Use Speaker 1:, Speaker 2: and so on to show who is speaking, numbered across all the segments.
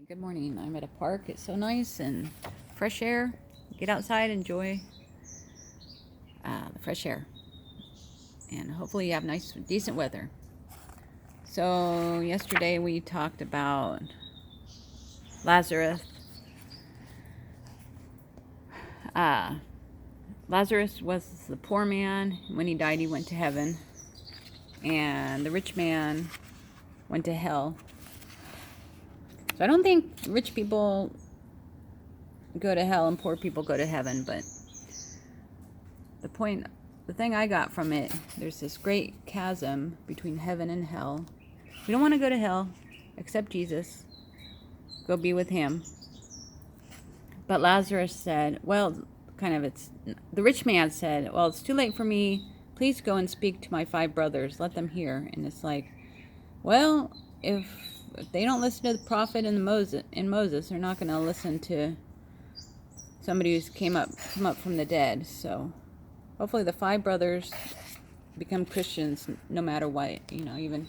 Speaker 1: Good morning. I'm at a park. It's so nice and fresh air. Get outside, enjoy the fresh air, and hopefully you have nice, decent weather. So yesterday we talked about Lazarus. Uh, Lazarus was the poor man. When he died, he went to heaven, and the rich man went to hell. So I don't think rich people go to hell and poor people go to heaven, but the thing I got from it, there's this great chasm between heaven and hell. We don't want to go to hell, accept Jesus, go be with him. But Lazarus said, the rich man said, well, it's too late for me. Please go and speak to my 5 brothers. Let them hear. And it's like, well, if they don't listen to the prophet and Moses, they're not going to listen to somebody who's come up from the dead. So hopefully the 5 brothers become Christians no matter what. Even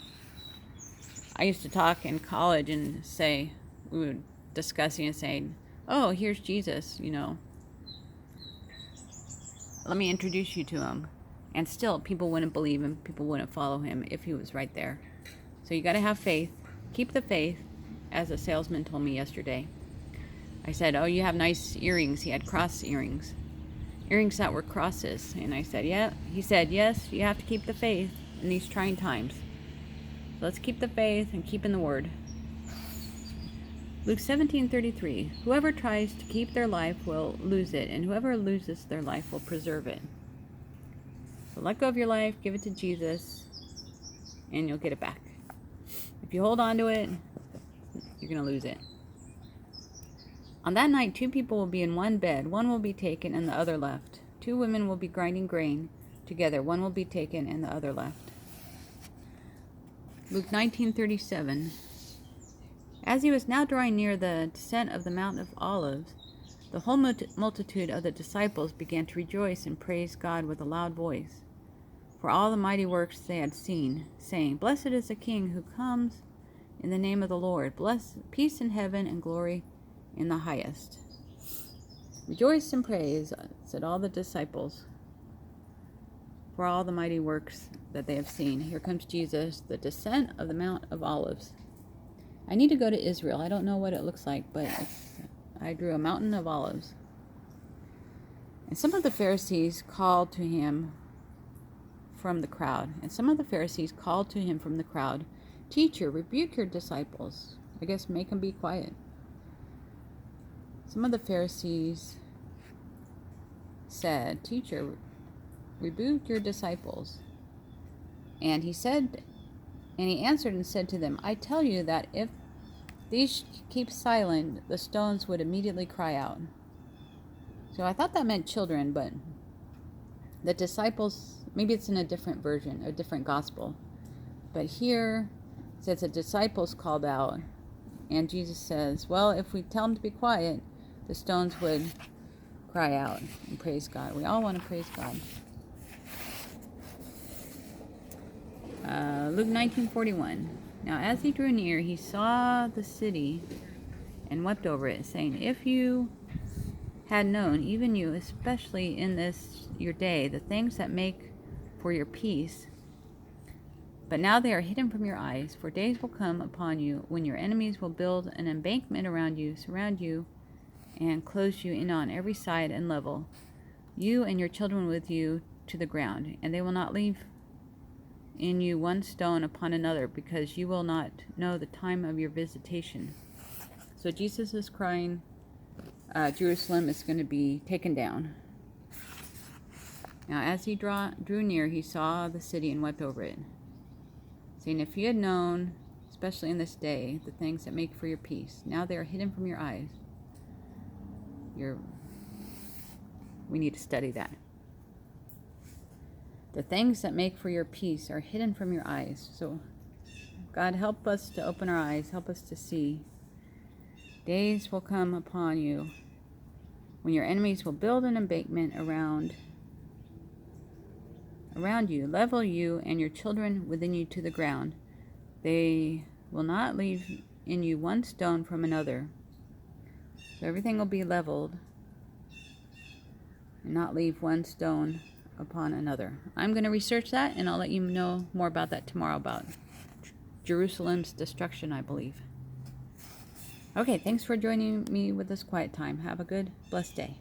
Speaker 1: I used to talk in college and say, we were discussing and saying, oh, here's Jesus, let me introduce you to him. And still, people wouldn't believe him. People wouldn't follow him if he was right there. So you got to have faith. Keep the faith, as a salesman told me yesterday. I said, oh, you have nice earrings. He had cross earrings. Earrings that were crosses. And I said, yeah. He said, yes, you have to keep the faith in these trying times. Let's keep the faith and keep in the word. Luke 17:33. Whoever tries to keep their life will lose it, and whoever loses their life will preserve it. So let go of your life, give it to Jesus, and you'll get it back. If you hold on to it, you're going to lose it. On that night, 2 people will be in one bed. One will be taken and the other left. 2 women will be grinding grain together. One will be taken and the other left. Luke 19:37. As he was now drawing near the descent of the Mount of Olives, the whole multitude of the disciples began to rejoice and praise God with a loud voice for all the mighty works they had seen, saying, Blessed is the King who comes in the name of the Lord. Peace in heaven and glory in the highest. Rejoice and praise, said all the disciples, for all the mighty works that they have seen. Here comes Jesus, the descent of the Mount of Olives. I need to go to Israel. I don't know what it looks like, but I drew a mountain of olives. And some of the Pharisees called to him from the crowd. Teacher, rebuke your disciples. I guess make them be quiet. Some of the Pharisees said, Teacher, rebuke your disciples. And he answered and said to them, I tell you that if these keep silent, the stones would immediately cry out. So I thought that meant children, but the disciples, maybe it's in a different version, a different gospel. But here it says the disciples called out, and Jesus says, well, if we tell them to be quiet, the stones would cry out and praise God. We all want to praise God. Luke 19:41. Now as he drew near, he saw the city and wept over it, saying, If you had known, even you, especially in this your day, the things that make for your peace, but now they are hidden from your eyes, for days will come upon you when your enemies will build an embankment around you, surround you, and close you in on every side and level you and your children with you to the ground, and they will not leave in you one stone upon another, because you will not know the time of your visitation. So Jesus is crying, Jerusalem is going to be taken down. Now as he drew near, he saw the city and wept over it, saying, If you had known, especially in this day, the things that make for your peace, now they are hidden from your eyes. We need to study that. The things that make for your peace are hidden from your eyes. So, God, help us to open our eyes. Help us to see. Days will come upon you when your enemies will build an embankment around you, level you and your children within you to the ground. They will not leave in you one stone from another. So everything will be leveled and not leave one stone upon another. I'm going to research that, and I'll let you know more about that tomorrow, about Jerusalem's destruction, I believe. Okay, thanks for joining me with this quiet time. Have a good, blessed day.